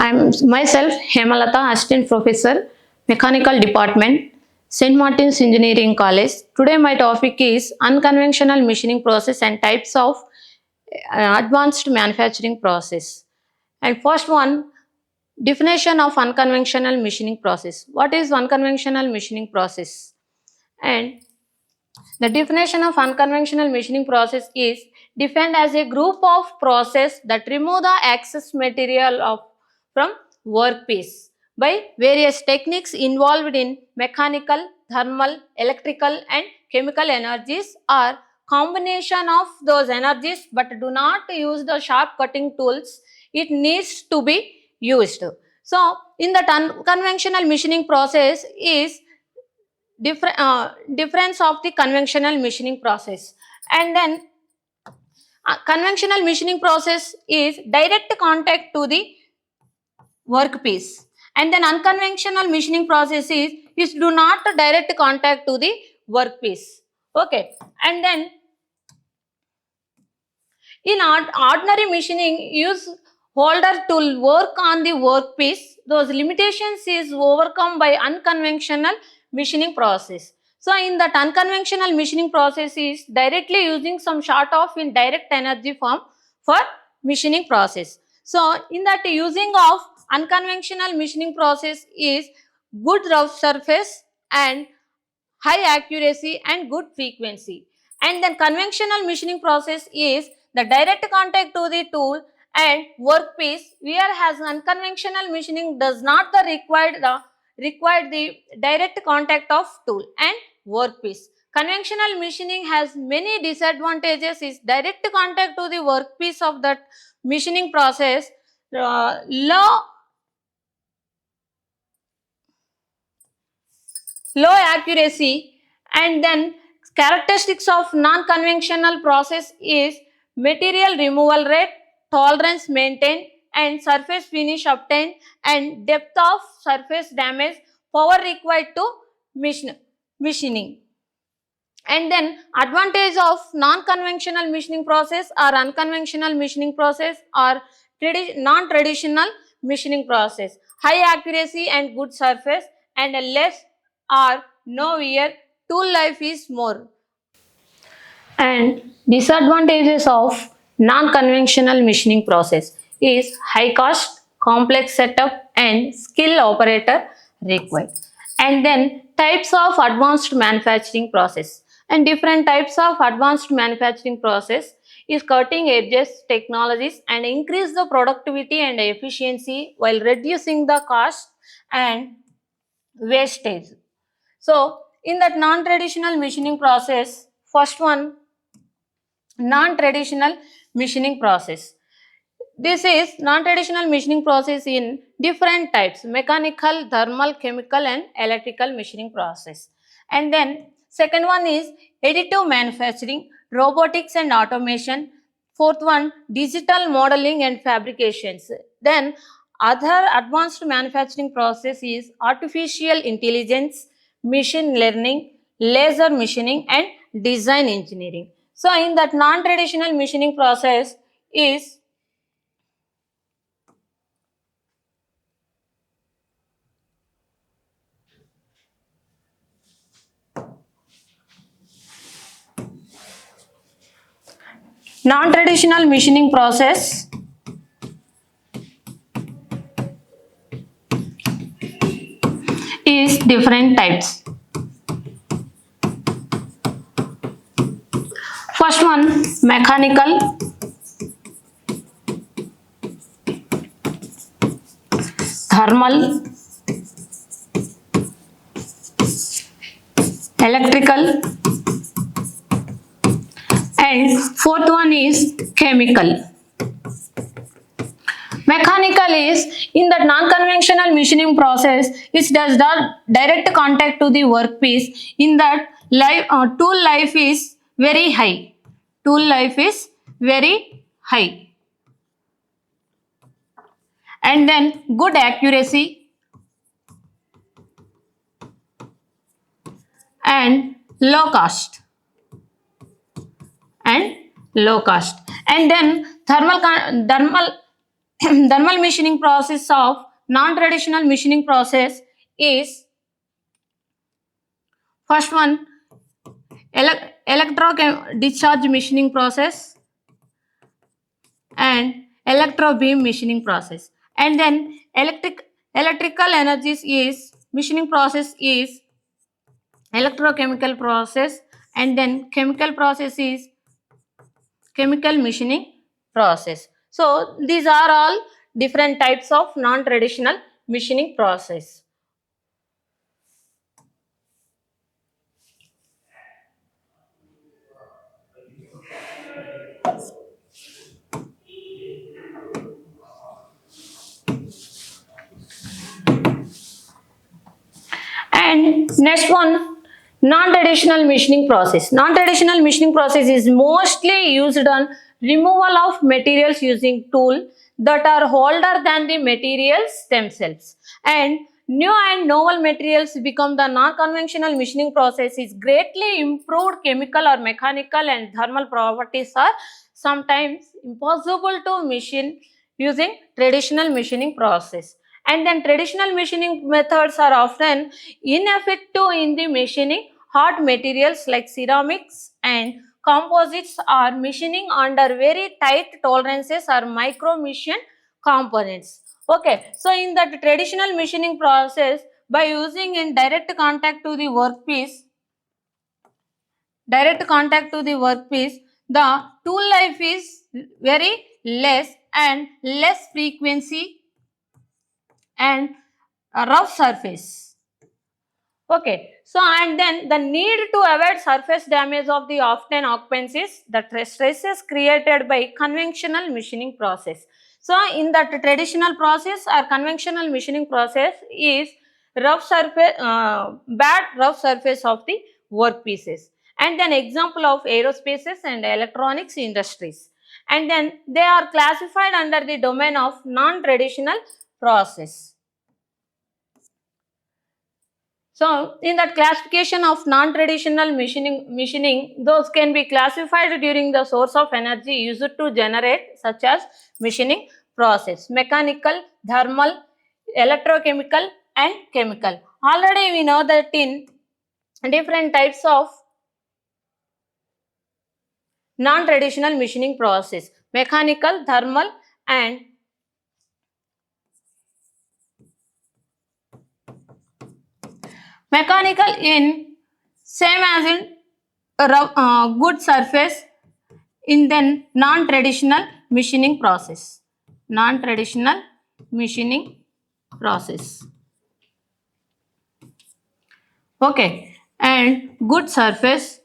I'm myself Hemalata, Assistant Professor, Mechanical Department, St. Martin's Engineering College. Today my topic is unconventional machining process and types of advanced manufacturing process. And first one, definition of unconventional machining process. What is unconventional machining process? And the definition of unconventional machining process is defined as a group of process that remove the excess material from workpiece by various techniques involved in mechanical, thermal, electrical and chemical energies or combination of those energies but do not use the sharp cutting tools it needs to be used. So, in the unconventional machining process is difference of the conventional machining process, and then conventional machining process is direct contact to the workpiece, and then unconventional machining process is do not direct contact to the workpiece. Okay, and then in ordinary machining use holder to work on the workpiece. Those limitations is overcome by unconventional machining process. So in that unconventional machining process is directly using some sort of in direct energy form for machining process. So in that using of unconventional machining process is good rough surface and high accuracy and good frequency. And then conventional machining process is the direct contact to the tool and workpiece, whereas unconventional machining does not require the direct contact of tool and workpiece. Conventional machining has many disadvantages. Is direct contact to the workpiece of that machining process, low accuracy, and then characteristics of non-conventional process is material removal rate, tolerance maintained and surface finish obtained, and depth of surface damage, power required to machining. And then advantage of non-conventional machining process or unconventional machining process or non-traditional machining process: high accuracy and good surface, and a less or no wear, tool life is more. And disadvantages of non-conventional machining process is high cost, complex setup and skill operator required. And then types of advanced manufacturing process. And different types of advanced manufacturing process is cutting edges technologies and increase the productivity and efficiency while reducing the cost and wastage. So in that non-traditional machining process, first one, non-traditional machining process. This is non-traditional machining process in different types: mechanical, thermal, chemical and electrical machining process. And then second one is additive manufacturing, robotics and automation. Fourth one, digital modeling and fabrications. Then other advanced manufacturing process is artificial intelligence, machine learning, laser machining and design engineering. So in that non-traditional machining process is non-traditional machining process is different types. First one, mechanical, thermal, electrical, and fourth one is chemical. Mechanical is in that non-conventional machining process which does not direct contact to the workpiece. In that tool life is very high. Tool life is very high. And then good accuracy and low cost. And then thermal thermal machining process of non-traditional machining process is first one electro discharge machining process and electro beam machining process, and then electrical energies is machining process is electrochemical process, and then chemical process is chemical machining process. So these are all different types of non-traditional machining process. And next one, non-traditional machining process. Non-traditional machining process is mostly used on removal of materials using tools that are older than the materials themselves. And new and novel materials become the non-conventional machining process is greatly improved chemical or mechanical and thermal properties are sometimes impossible to machine using traditional machining process. And then traditional machining methods are often ineffective in the machining hard materials like ceramics and composites or machining under very tight tolerances or micro machine components. Okay, so in the traditional machining process, by using in direct contact to the workpiece, the tool life is very less and less frequency and a rough surface. Okay, so and then the need to avoid surface damage of the often occupancies, the stresses created by conventional machining process. So in that traditional process or conventional machining process is bad rough surface of the workpieces, and then example of aerospaces and electronics industries, and then they are classified under the domain of non-traditional process. So, in that classification of non-traditional machining, those can be classified during the source of energy used to generate, such as machining process, mechanical, thermal, electrochemical, and chemical. Already we know that in different types of non-traditional machining process, mechanical, thermal, and mechanical in same as in good surface in the non-traditional machining process. Non-traditional machining process. Okay, and good surface.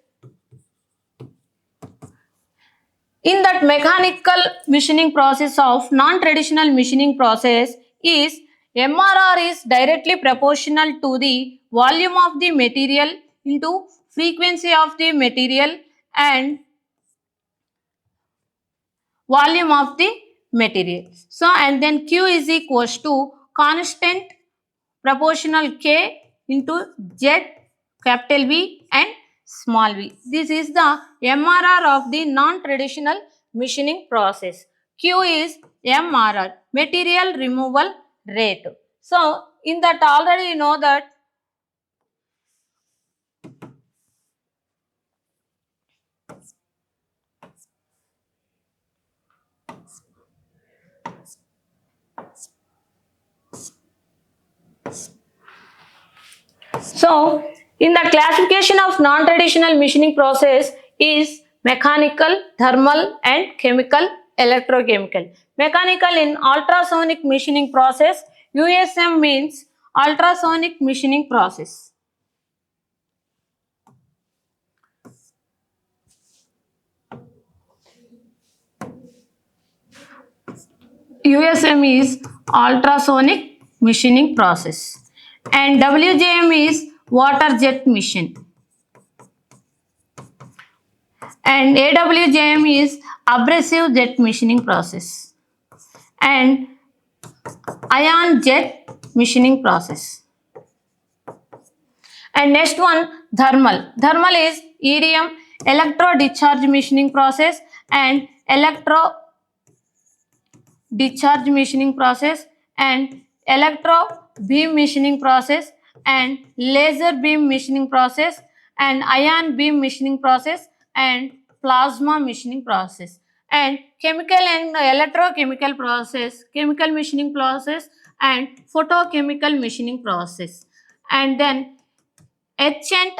In that mechanical machining process of non-traditional machining process is MRR is directly proportional to the volume of the material into frequency of the material and volume of the material. So, and then Q is equals to constant proportional K into Z capital V and small v. This is the MRR of the non-traditional machining process. Q is MRR, material removal rate. So, in that already you know that so, in the classification of non-traditional machining process is mechanical, thermal and chemical, electrochemical. Mechanical in ultrasonic machining process, USM means ultrasonic machining process. USM is ultrasonic machining process and WJM is water jet machine and AWJM is abrasive jet machining process and ion jet machining process. And next one, thermal. Thermal is EDM, electro discharge machining process and electro discharge machining process, and electro beam machining process, and laser beam machining process, and ion beam machining process, and plasma machining process, and chemical and electrochemical process, chemical machining process, and photochemical machining process, and then etchant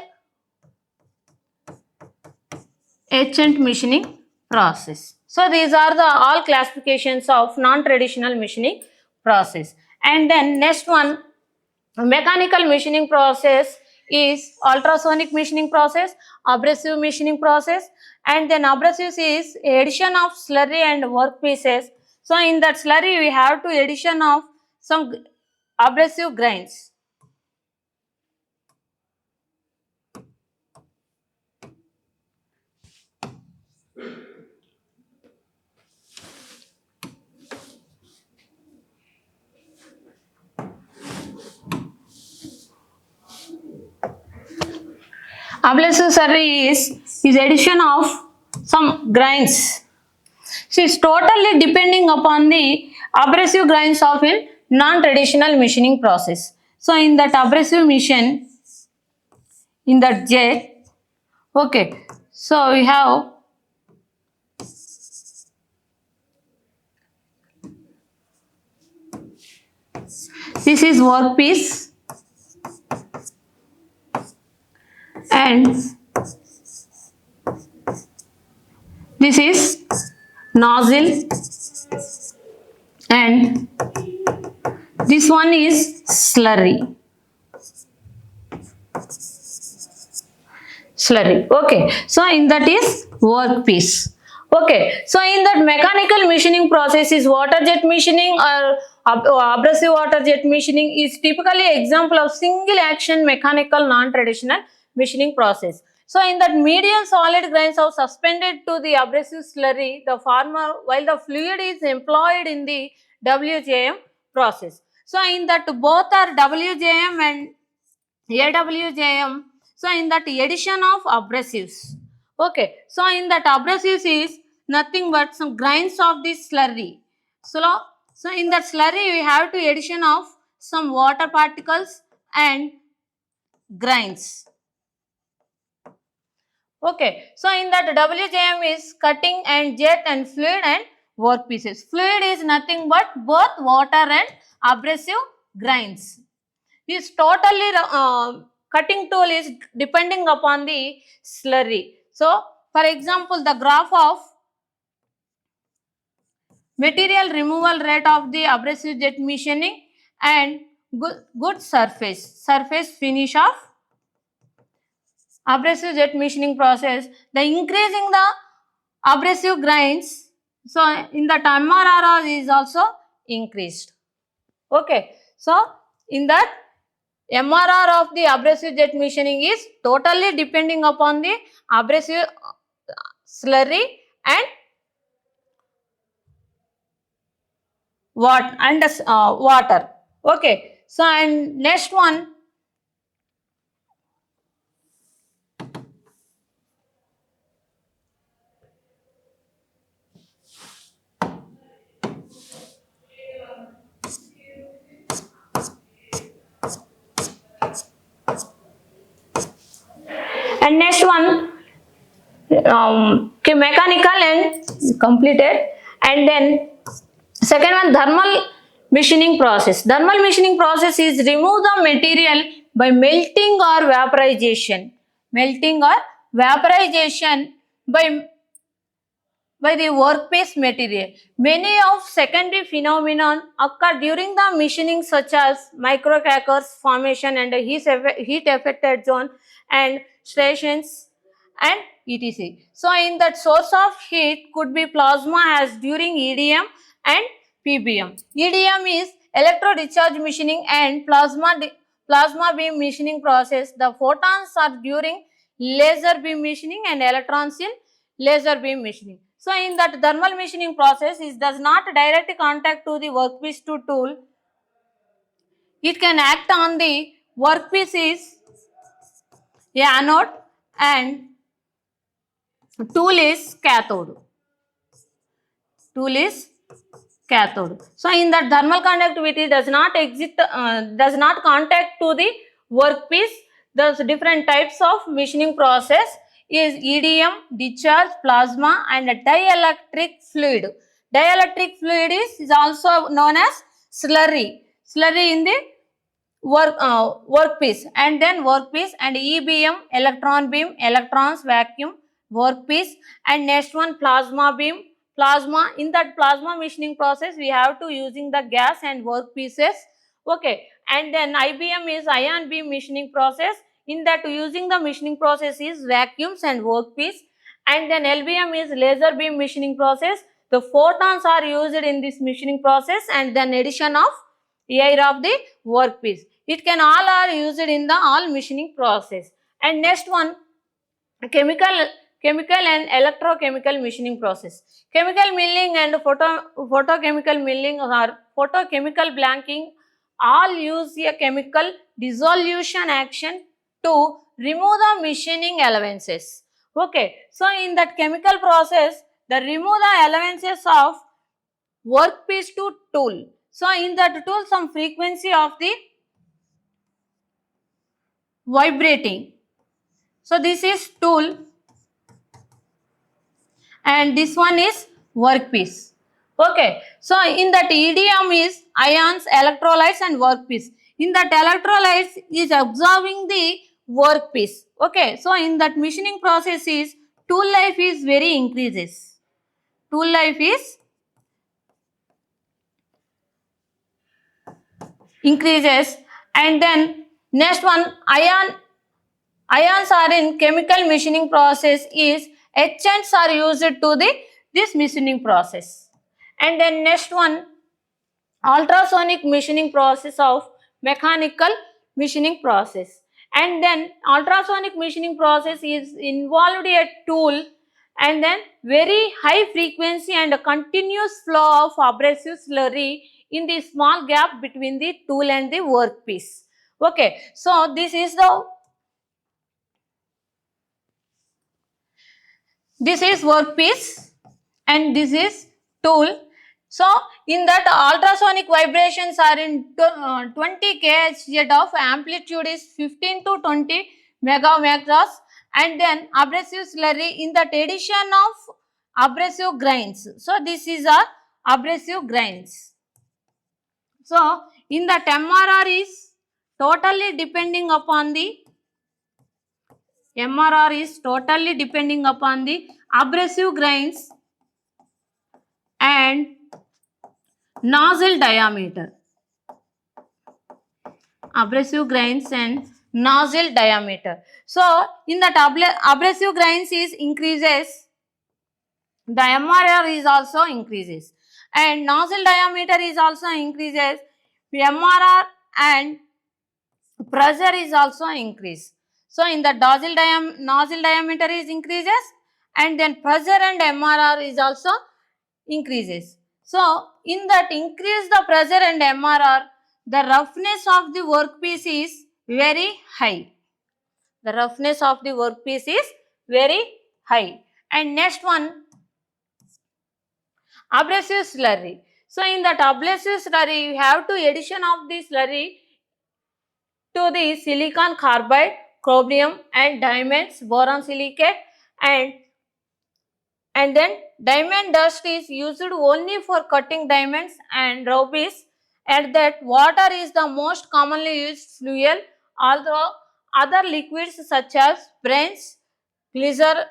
machining process. So these are the all classifications of non-traditional machining process. And then next one, mechanical machining process is ultrasonic machining process, abrasive machining process, and then abrasives is addition of slurry and workpieces. So in that slurry we have to addition of some abrasive grains. Abrasive slurry is addition of some grains. So it's totally depending upon the abrasive grains of a non-traditional machining process. So in that abrasive machine, in that jet, okay, so we have this is workpiece, and this is nozzle, and this one is slurry. Okay, so in that is workpiece. Okay, so in that mechanical machining process is water jet machining or abrasive water jet machining is typically example of single action mechanical non-traditional machining process. So in that medium solid grains are suspended to the abrasive slurry, the former, while the fluid is employed in the WJM process. So in that both are WJM and AWJM. So in that addition of abrasives. Okay. So in that abrasives is nothing but some grains of this slurry. So in that slurry we have to addition of some water particles and grains. Okay. So in that WJM is cutting and jet and fluid and workpieces. Fluid is nothing but both water and abrasive grains. This totally cutting tool is depending upon the slurry. So, for example, the graph of material removal rate of the abrasive jet machining and good surface finish of abrasive jet machining process, the increasing the abrasive grains, so in that MRR is also increased. Okay, so in that MRR of the abrasive jet machining is totally depending upon the abrasive slurry and water. Okay, so and next one, mechanical and completed, and then second one, thermal machining process. Thermal machining process is remove the material by melting or vaporization. Melting or vaporization by the workpiece material. Many of secondary phenomenon occur during the machining such as microcrackers formation and heat affected zone and stations and etc. So in that source of heat could be plasma as during EDM and PBM. EDM is electro discharge machining and plasma beam machining process. The photons are during laser beam machining and electrons in laser beam machining. So in that thermal machining process is does not direct contact to the workpiece to tool. It can act on the workpiece is anode and tool is cathode. Tool is cathode. So in that thermal conductivity does not exist, does not contact to the workpiece. The different types of machining process is EDM, discharge, plasma, and a dielectric fluid. Dielectric fluid is also known as slurry. Slurry in the workpiece, and then workpiece, and EBM, electron beam, electrons, vacuum, workpiece, and next one plasma beam. Plasma, in that plasma machining process we have to using the gas and workpieces. Okay, and then IBM is ion beam machining process. In that using the machining process is vacuums and workpiece. And then LBM is laser beam machining process. The photons are used in this machining process, and then addition of air of the workpiece. It can all are used in the all machining process. And next one, chemical and electrochemical machining process. Chemical milling and photochemical milling or photochemical blanking all use a chemical dissolution action to remove the machining allowances. Okay, so in that chemical process, the remove the allowances of workpiece to tool. So in that tool, some frequency of the vibrating. So this is tool, and this one is workpiece. Okay, so in that EDM is ions, electrolytes, and workpiece. In that electrolytes is absorbing the workpiece. Okay, so in that machining process is tool life is very increases. Tool life is increases. And then next one, ions are in chemical machining process is etchants are used to this machining process. And then next one, ultrasonic machining process of mechanical machining process. And then ultrasonic machining process is involved a tool, and then very high frequency and a continuous flow of abrasive slurry in the small gap between the tool and the workpiece. Okay, so this is workpiece and this is tool. So in that ultrasonic vibrations are in 20 kHz of amplitude is 15 to 20 megameters, and then abrasive slurry in that addition of abrasive grains. So this is a abrasive grains. So in that MRR is totally depending upon the abrasive grains and nozzle diameter. Abrasive grains and nozzle diameter. So in that abrasive grains is increases, the MRR is also increases, and nozzle diameter is also increases. The MRR and pressure is also increase. So in the nozzle diameter is increases, and then pressure and MRR is also increases. So in that increase the pressure and MRR, the roughness of the workpiece is very high. The roughness of the workpiece is very high. And next one, abrasive slurry. So in that abrasive slurry, you have to addition of the slurry to the silicon carbide, chromium, and diamonds, boron silicate, and then diamond dust is used only for cutting diamonds and rubies. And that water is the most commonly used fuel, although other liquids such as brains, glycerol,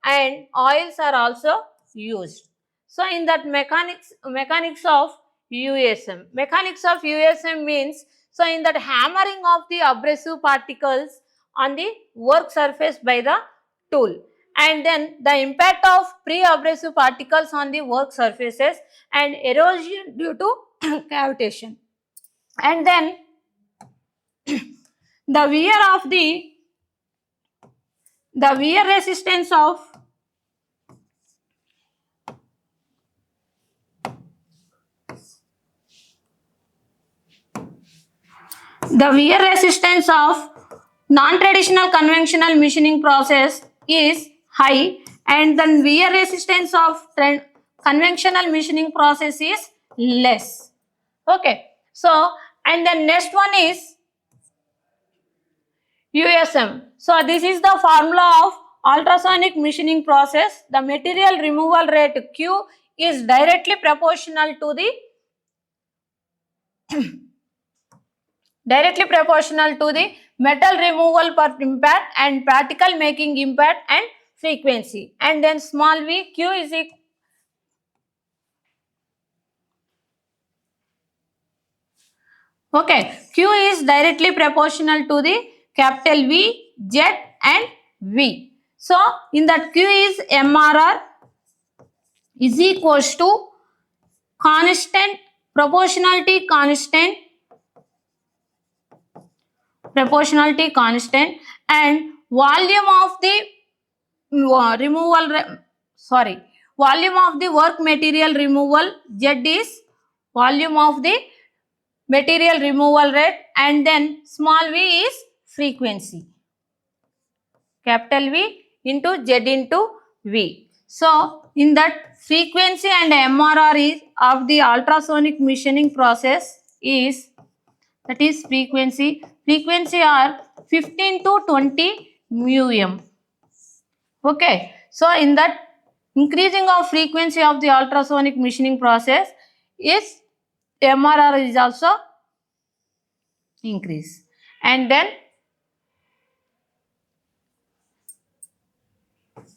and oils are also used. So in that mechanics of USM. Mechanics of USM means, so in that hammering of the abrasive particles on the work surface by the tool, and then the impact of pre-abrasive particles on the work surfaces and erosion due to cavitation. And then the wear resistance of non-traditional conventional machining process is high, and then wear resistance of conventional machining process is less. Okay, so and the next one is USM. So this is the formula of ultrasonic machining process. The material removal rate Q is directly proportional to the metal removal per impact and particle making impact and frequency. And then small v, Q is equal. Okay, Q is directly proportional to the capital V, Z and V. So in that Q is MRR is equals to constant, proportionality constant and volume of the volume of the work material removal. Z is volume of the material removal rate, and then small v is frequency, capital V into Z into V. So in that frequency and MRR is of the ultrasonic machining process is, that is frequency are 15 to 20 μm. Okay, so in that increasing of frequency of the ultrasonic machining process is MRR is also increase, and then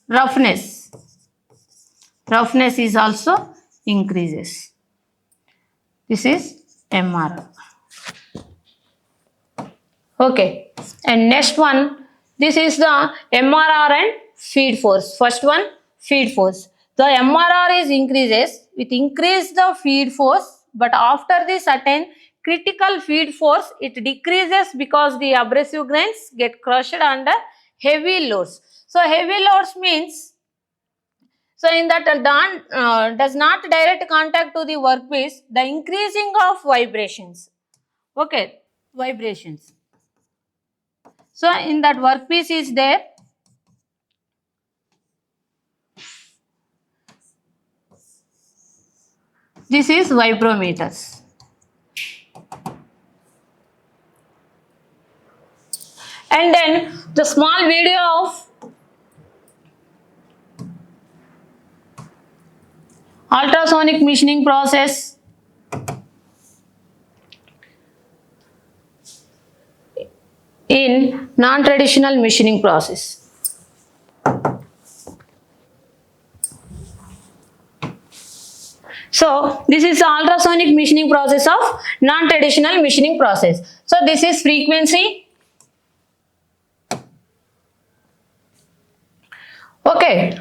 roughness is also increases. This is MRR. Okay, and next one, this is the MRR and feed force. First one, feed force. The MRR is increases with increase the feed force, but after the certain critical feed force it decreases because the abrasive grains get crushed under heavy loads. So heavy loads means, so in that does not direct contact to the workpiece, the increasing of vibrations. Okay, vibrations. So in that workpiece is there. This is vibrometers. And then the small video of ultrasonic machining process in non-traditional machining process. So this is the ultrasonic machining process of non-traditional machining process. So this is frequency. Okay.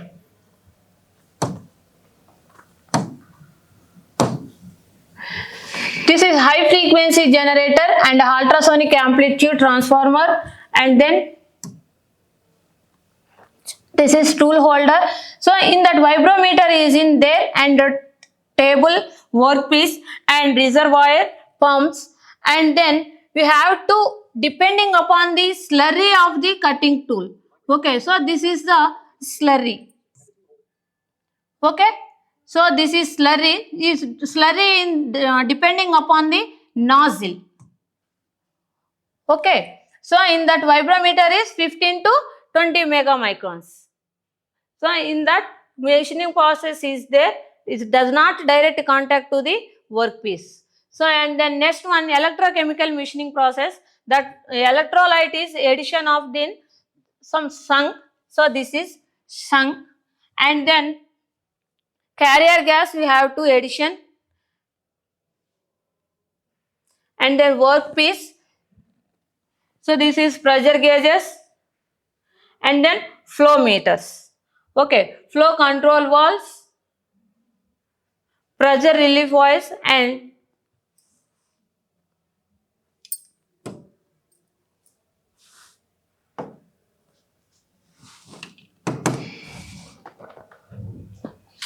This is high frequency generator and ultrasonic amplitude transformer, and then this is tool holder. So in that vibrometer is in there, and the table, workpiece and reservoir, pumps, and then we have to, depending upon the slurry of the cutting tool. Okay, so this is the slurry. Okay, so this is slurry in depending upon the nozzle. Okay, so in that vibrometer is 15 to 20 megamicrons. So in that machining process is there, it does not direct contact to the workpiece. So and then next one, electrochemical machining process, that electrolyte is addition of then some sunk. So this is sunk, and then carrier gas we have to addition, and then workpiece. So this is pressure gauges, and then flow meters. Okay, flow control valves, pressure relief valves, and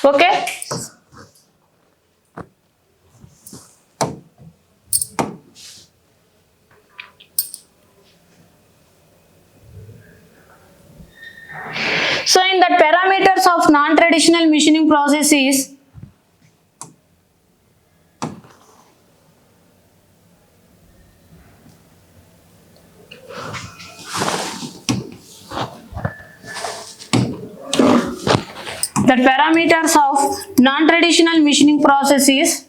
okay. So in the parameters of non-traditional machining process is The parameters of non-traditional machining process is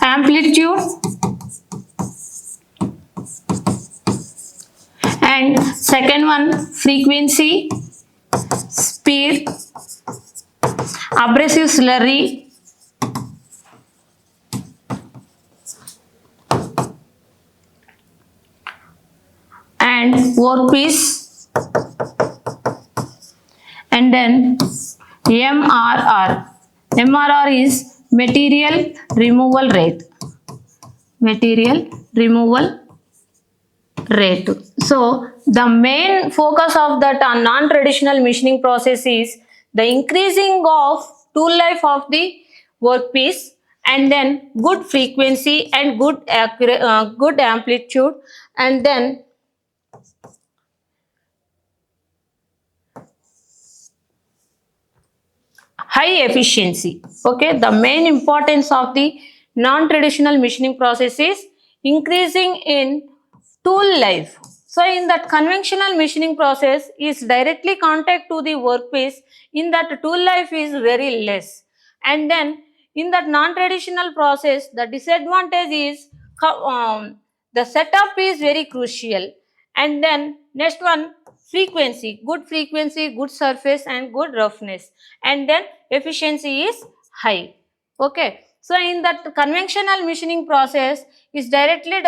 amplitude and second one frequency, speed, abrasive slurry, and workpiece, and then MRR. MRR is material removal rate. Material removal rate. So the main focus of that non-traditional machining process is the increasing of tool life of the workpiece, and then good frequency and good good amplitude, and then high efficiency. Okay, the main importance of the non-traditional machining process is increasing in tool life. So in that conventional machining process is directly contact to the workpiece, in that tool life is very less. And then in that non-traditional process, the disadvantage is the setup is very crucial. And then next one, frequency, good surface and good roughness, and then efficiency is high. Okay, so in that conventional machining process is directly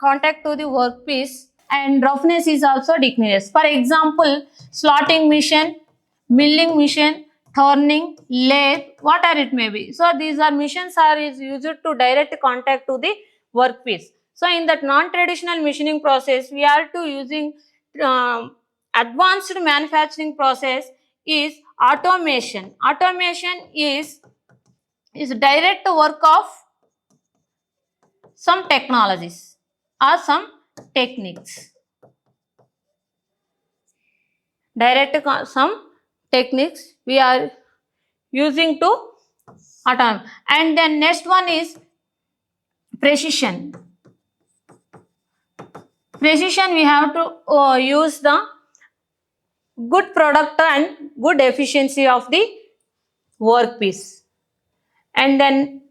contact to the workpiece, and roughness is also decreased. For example, slotting machine, milling machine, turning, lathe, whatever it may be. So these are machines are is used to direct contact to the workpiece. So in that non-traditional machining process, we are to using advanced manufacturing process is automation. Automation is direct work of some technologies or some techniques. Some techniques we are using to automate. And then next one is precision. Precision, we have to use the good product and good efficiency of the workpiece. And then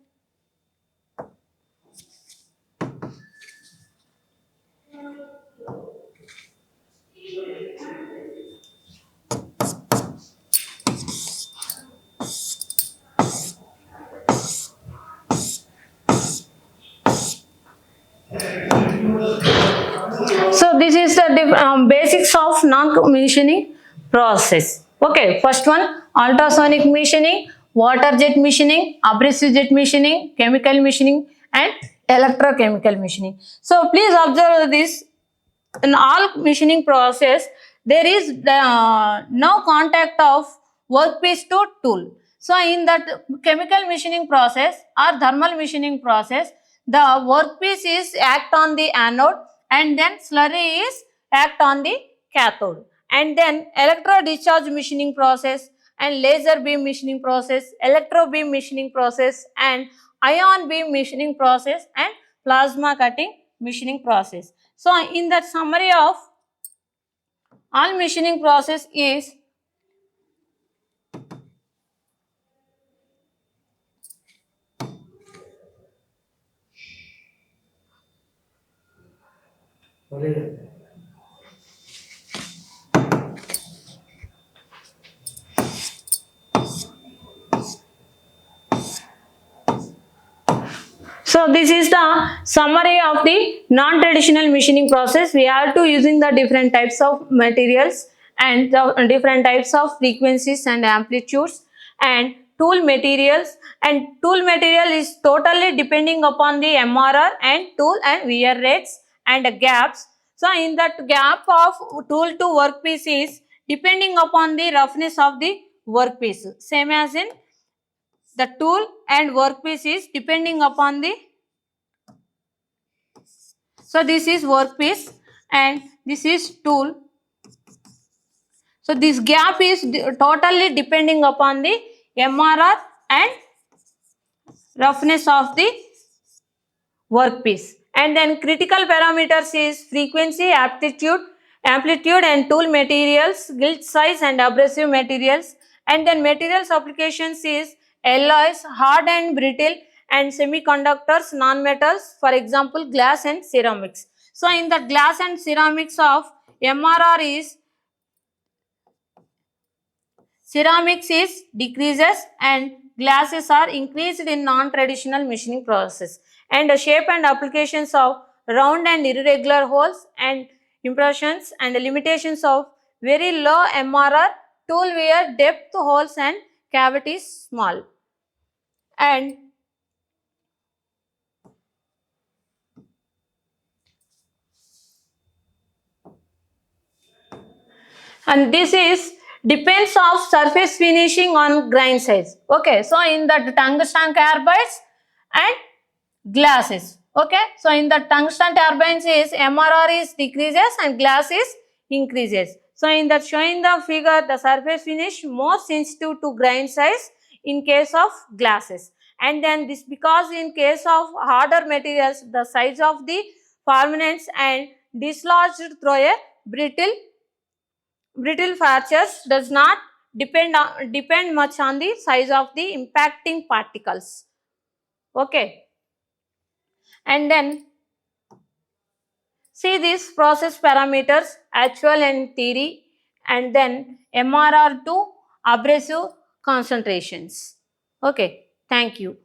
so this is the basics of non-machining process. Okay, first one, ultrasonic machining, water jet machining, abrasive jet machining, chemical machining, and electrochemical machining. So please observe this. In all machining process, there is no contact of workpiece to tool. So in that chemical machining process or thermal machining process, the workpiece is act on the anode, and then slurry is act on the cathode. And then electro discharge machining process and laser beam machining process, electro beam machining process, and ion beam machining process, and plasma cutting machining process. So in that summary of all machining process is so this is the summary of the non-traditional machining process. We are to using the different types of materials and the different types of frequencies and amplitudes and tool materials, and tool material is totally depending upon the MRR and tool and wear rates and gaps. So in that gap of tool to workpiece is depending upon the roughness of the workpiece, same as in the tool and workpiece is depending upon the, so this is workpiece and this is tool. So this gap is totally depending upon the MRR and roughness of the workpiece. And then critical parameters is frequency, amplitude and tool materials, gilt size and abrasive materials. And then materials applications is alloys, hard and brittle, and semiconductors, non-metals, for example glass and ceramics. So in the glass and ceramics of MRR is ceramics is decreases and glasses are increased in non-traditional machining process. And the shape and applications of round and irregular holes and impressions and the limitations of very low MRR tool wear depth holes and cavities small. And this is depends of surface finishing on grain size. Okay, so in the tungsten carbides and glasses. Okay, so in the tungsten turbines is MRR is decreases and glass is increases. So in the showing the figure, the surface finish more sensitive to grain size in case of glasses. And then this because in case of harder materials, the size of the permanents and dislodged through a brittle fractures does not depend much on the size of the impacting particles. Okay, and then see these process parameters actual and theory, and then MRR to abrasive concentrations. Okay, thank you.